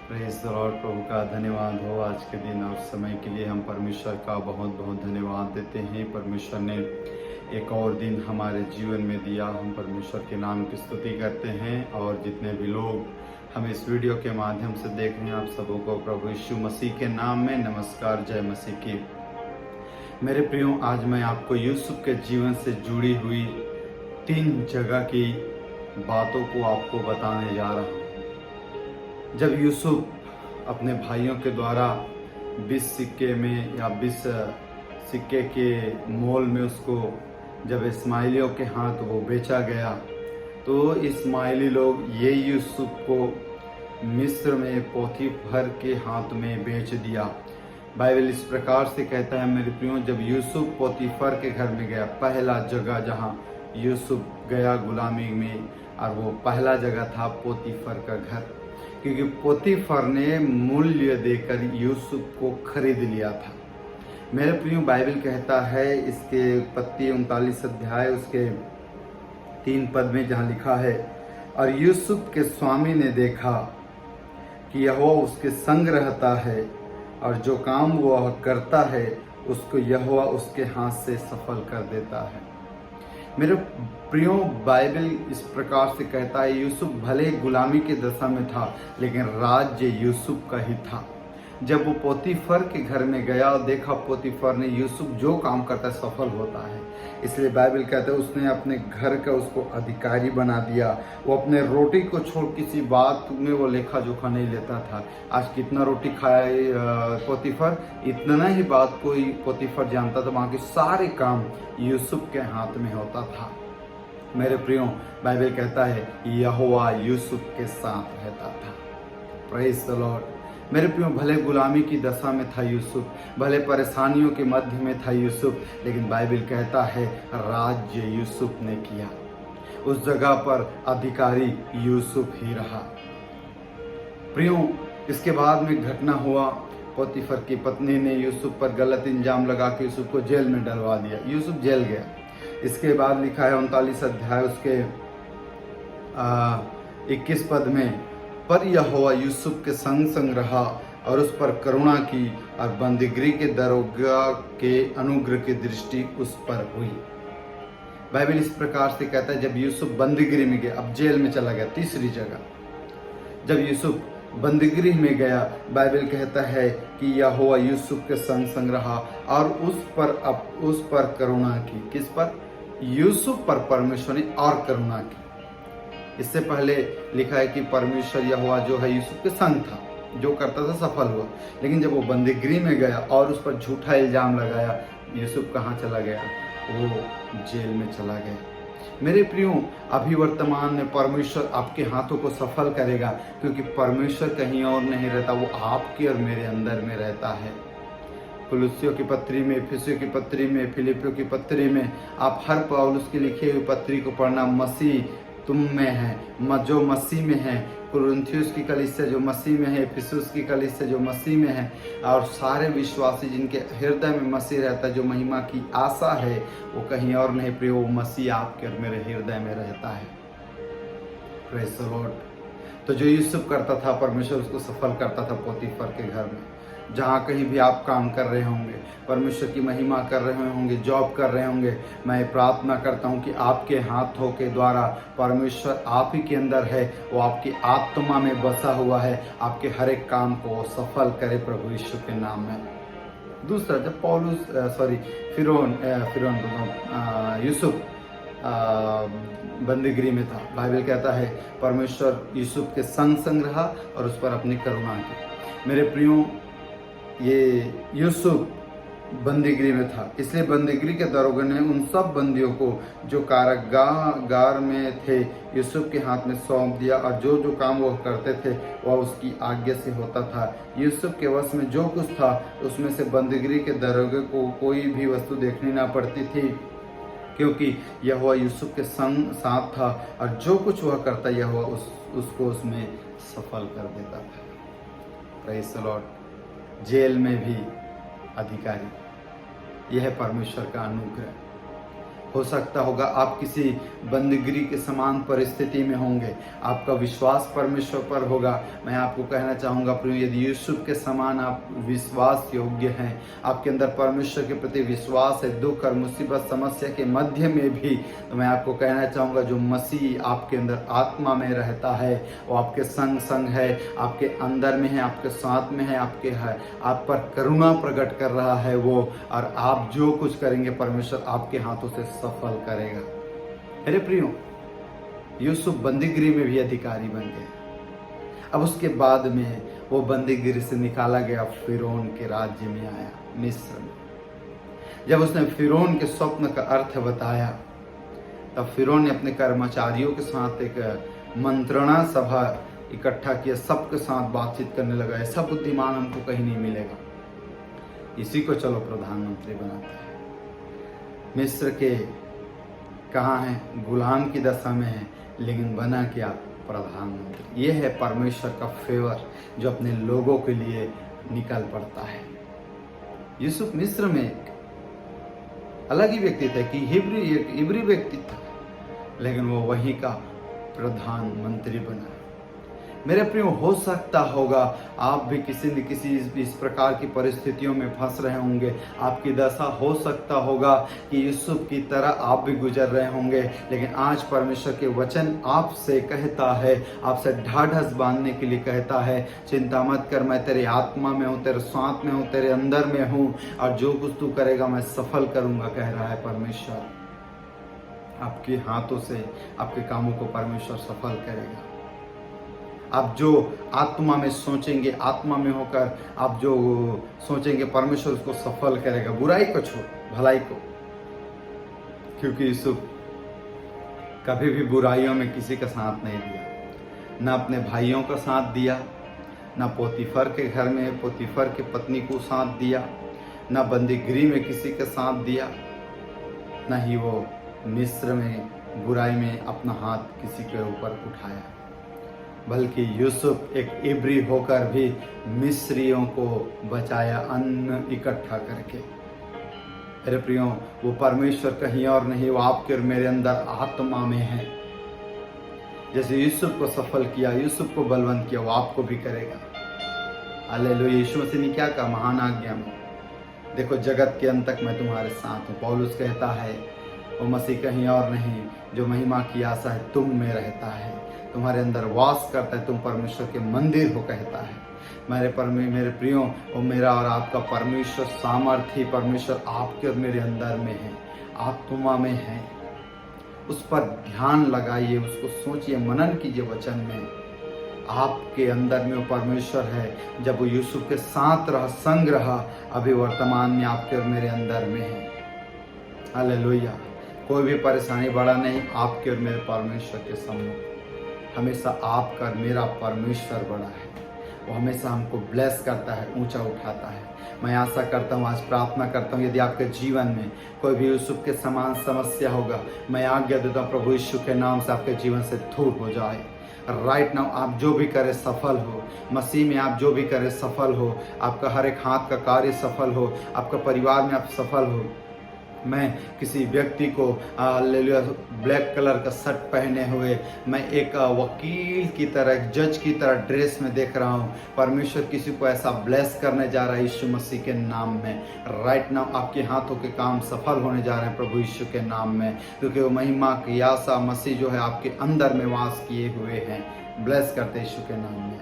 Praise the Lord. प्रभु का धन्यवाद हो आज के दिन और समय के लिए। हम परमेश्वर का बहुत बहुत धन्यवाद देते हैं। परमेश्वर ने एक और दिन हमारे जीवन में दिया। हम परमेश्वर के नाम की स्तुति करते हैं। और जितने भी लोग हम इस वीडियो के माध्यम से देख रहे हैं, आप सबों को प्रभु यीशु मसीह के नाम में नमस्कार, जय मसीह की। मेरे प्रियो, आज मैं आपको यूसुफ के जीवन से जुड़ी हुई 3 जगह की बातों को आपको बताने जा रहा हूँ। जब यूसुफ अपने भाइयों के द्वारा 20 सिक्के में या 20 सिक्के के मोल में उसको जब इस्माइलियों के हाथ वो बेचा गया, तो इस्माइली लोग ये यूसुफ को मिस्र में पोतीफर के हाथ में बेच दिया। बाइबल इस प्रकार से कहता है मेरे प्रियो, जब यूसुफ पोतीफर के घर में गया, पहला जगह जहाँ यूसुफ गया गुलामी में, और वो पहला जगह था पोतीफर का घर, क्योंकि पोतीफर ने मूल्य देकर यूसुफ को खरीद लिया था। मेरे प्रियो, बाइबल कहता है इसके उत्पत्ति 39 अध्याय उसके 3 पद में जहाँ लिखा है, और यूसुफ के स्वामी ने देखा कि यहोवा उसके संग रहता है, और जो काम वह करता है उसको यहोवा उसके हाथ से सफल कर देता है। मेरे प्रियो, बाइबल इस प्रकार से कहता है, यूसुफ भले गुलामी की दशा में था, लेकिन राज्य यूसुफ का ही था। जब वो पोतीफर के घर में गया और देखा पोतीफर ने यूसुफ जो काम करता है सफल होता है, इसलिए बाइबल कहता है उसने अपने घर का उसको अधिकारी बना दिया। वो अपने रोटी को छोड़ किसी बात में वो लेखा जोखा नहीं लेता था। आज कितना रोटी खाया पोतीफर, इतना ही बात कोई पोतीफर जानता था। वहाँ के सारे काम यूसुफ के हाथ में होता था। मेरे प्रियो, बाइबल कहता है यहोवा यूसुफ के साथ रहता था। Praise the Lord. मेरे प्रियो, भले गुलामी की दशा में था यूसुफ, भले परेशानियों के मध्य में था यूसुफ, लेकिन बाइबल कहता है राज्य यूसुफ ने किया। उस जगह पर अधिकारी यूसुफ ही रहा। प्रियो, इसके बाद में घटना हुआ, पोतीफर की पत्नी ने यूसुफ पर गलत इल्जाम लगा के यूसुफ को जेल में डलवा दिया। यूसुफ जेल गया। इसके बाद लिखा है 39 अध्याय उसके 21 पद में, पर यहोवा यूसुफ के संग संग रहा और उस पर करुणा की, और बंदीगृह के दरोगा के अनुग्रह की दृष्टि उस पर हुई। बाइबल इस प्रकार से कहता है, जब यूसुफ बंदीगृह में गया, अब जेल में चला गया, तीसरी जगह जब यूसुफ बंदीगृह में गया, बाइबल कहता है कि यहोवा यूसुफ के संग संग रहा और उस पर करुणा की। किस पर? यूसुफ पर परमेश्वर ने और करुणा की। इससे पहले लिखा है कि परमेश्वर यहोवा जो है यूसुफ के संग था, जो करता था सफल हुआ। लेकिन जब वो बंदीगृह में गया और उस पर झूठा इल्जाम लगाया, यूसुफ कहाँ चला गया? वो जेल में चला गया। मेरे प्रियो, अभी वर्तमान में परमेश्वर आपके हाथों को सफल करेगा, क्योंकि परमेश्वर कहीं और नहीं रहता, वो आपके और मेरे अंदर में रहता है। कुलुस्सियों की पत्री में, इफिसियों की पत्री में, फिलिपियों की पत्री में, आप हर पौलुस की लिखी हुई पत्री को पढ़ना। मसीह तुम में है, जो मसीह में है। कुरिन्थियोस की कलीसिया जो मसीह में है, इफिसुस की कलीसिया जो मसीह में है, और सारे विश्वासी जिनके हृदय में मसीह रहता है, जो महिमा की आशा है, वो कहीं और नहीं प्रिय, वो मसीह आपके और मेरे हृदय में रहता है। Praise the Lord. तो जो यूसुफ करता था, परमेश्वर उसको सफल करता था पोतीफर के घर में। जहाँ कहीं भी आप काम कर रहे होंगे, परमेश्वर की महिमा कर रहे होंगे, जॉब कर रहे होंगे, मैं प्रार्थना करता हूँ कि आपके हाथों के द्वारा परमेश्वर आप ही के अंदर है, वो आपकी आत्मा में बसा हुआ है, आपके हर एक काम को सफल करे प्रभु यीशु के नाम में। दूसरा, जब यूसुफ बंदीगृह में था, बाइबल कहता है परमेश्वर यूसुफ के संग संग रहा और उस पर अपनी करुणा की। मेरे प्रियो, ये यूसुफ बंदीगृह में था, इसलिए बंदीगृह के दरोगा ने उन सब बंदियों को जो कारागार में थे यूसुफ के हाथ में सौंप दिया, और जो जो काम वह करते थे वह उसकी आज्ञा से होता था। यूसुफ के वश में जो कुछ था उसमें से बंदीगृह के दरोगे को कोई भी वस्तु देखनी ना पड़ती थी, क्योंकि यहोवा यूसुफ के संग साथ था, और जो कुछ वह करता यहोवा उसको उसमें सफल कर देता था। Praise the Lord. जेल में भी अधिकारी, यह है परमेश्वर का अनुग्रह। हो सकता होगा आप किसी बंदगी के समान परिस्थिति में होंगे, आपका विश्वास परमेश्वर पर होगा। मैं आपको कहना चाहूँगा प्रिय, यदि यूसुफ के समान आप विश्वास योग्य हैं, आपके अंदर परमेश्वर के प्रति विश्वास है, दुख और मुसीबत समस्या के मध्य में भी, तो मैं आपको कहना चाहूँगा जो मसीह आपके अंदर आत्मा में रहता है वो आपके संग संग है, आपके अंदर में है, आपके साथ में है, आपके है, आप पर करुणा प्रकट कर रहा है वो, और आप जो कुछ करेंगे परमेश्वर आपके हाथों से सफल करेगा। मेरे प्रियो, यूसुफ बंदीगिरी में भी अधिकारी बन गए। अब उसके बाद में वो बंदीगिरी से निकाला गया, फिरौन के राज्य में आया, मिस्र में। जब उसने फिरौन के स्वप्न का अर्थ बताया तब फिरौन ने अपने कर्मचारियों के साथ एक मंत्रणा सभा इकट्ठा किया, सबके साथ बातचीत करने लगा, ऐसा बुद्धिमान हमको कहीं नहीं मिलेगा, इसी को चलो प्रधानमंत्री बनाते हैं। मिस्र के कहाँ है, गुलाम की दशा में है, लेकिन बना क्या, प्रधानमंत्री। ये है परमेश्वर का फेवर जो अपने लोगों के लिए निकल पड़ता है। यूसुफ मिस्र में एक अलग ही व्यक्ति था कि इब्री व्यक्ति था, लेकिन वो वहीं का प्रधानमंत्री बना। मेरे प्रियो, हो सकता होगा आप भी किसी न किसी इस प्रकार की परिस्थितियों में फंस रहे होंगे, आपकी दशा हो सकता होगा कि यूसुफ की तरह आप भी गुजर रहे होंगे, लेकिन आज परमेश्वर के वचन आपसे कहता है, आपसे ढाढ़स बांधने के लिए कहता है, चिंता मत कर, मैं तेरी आत्मा में हूँ, तेरे साथ में हूँ, तेरे अंदर में हूँ, और जो कुछ तू करेगा मैं सफल करूँगा, कह रहा है परमेश्वर। आपके हाथों से आपके कामों को परमेश्वर सफल करेगा। आप जो आत्मा में सोचेंगे, आत्मा में होकर आप जो सोचेंगे, परमेश्वर उसको सफल करेगा। बुराई को छोड़, भलाई को, क्योंकि यूसुफ कभी भी बुराइयों में किसी का साथ नहीं दिया, ना अपने भाइयों का साथ दिया, ना पोतीफर के घर में पोतीफर की पत्नी को साथ दिया, ना बंदीगिरी में किसी का साथ दिया, ना ही वो मिस्र में बुराई में अपना हाथ किसी के ऊपर उठाया, बल्कि यूसुफ एक इब्री होकर भी मिस्रियों को बचाया, अन्न इकट्ठा करके। मेरे प्रियो, वो परमेश्वर कहीं और नहीं, वो आपके और मेरे अंदर आत्मा में है। जैसे यूसुफ को सफल किया, यूसुफ को बलवंत किया, वो आपको भी करेगा। हालेलुया। यीशु मसीह ने क्या कहा महान आज्ञा में, देखो जगत के अंत तक मैं तुम्हारे साथ हूँ। पौलुस कहता है वो मसीह कहीं और नहीं, जो महिमा की आशा है तुम में रहता है, तुम्हारे अंदर वास करता है, तुम परमेश्वर के मंदिर हो, कहता है। मेरे प्रियो, वो मेरा और आपका परमेश्वर सामर्थ्य, परमेश्वर आपके और मेरे अंदर में है, आत्मा में है। उस पर ध्यान लगाइए, उसको सोचिए, मनन कीजिए वचन में। आपके अंदर में वो परमेश्वर है। जब वो यूसुफ के साथ रहा, संग रहा, अभी वर्तमान में आपके और मेरे अंदर में है। हालेलुया। कोई भी परेशानी बड़ा नहीं, आपके और मेरे परमेश्वर के सम्मुख हमेशा आपका और मेरा परमेश्वर बड़ा है। वो हमेशा हमको ब्लेस करता है, ऊंचा उठाता है। मैं आशा करता हूँ, आज प्रार्थना करता हूँ, यदि आपके जीवन में कोई भी यूसुफ के समान समस्या होगा, मैं आज्ञा देता हूँ प्रभु यीशु के नाम से आपके जीवन से दूर हो जाए। राइट नाउ आप जो भी करें सफल हो, मसीह में आप जो भी करें सफल हो, आपका हर एक हाथ का कार्य सफल हो, आपका परिवार में आप सफल हो। मैं किसी व्यक्ति को ब्लैक कलर का शर्ट पहने हुए, मैं एक वकील की तरह, एक जज की तरह ड्रेस में देख रहा हूँ। परमेश्वर किसी को ऐसा ब्लेस करने जा रहा है यीशु मसीह के नाम में। राइट नाउ आपके हाथों के काम सफल होने जा रहे हैं प्रभु यीशु के नाम में, क्योंकि वो महिमा की आशा मसीह जो है आपके अंदर में वास किए हुए हैं। ब्लेस करते यीशु के नाम में।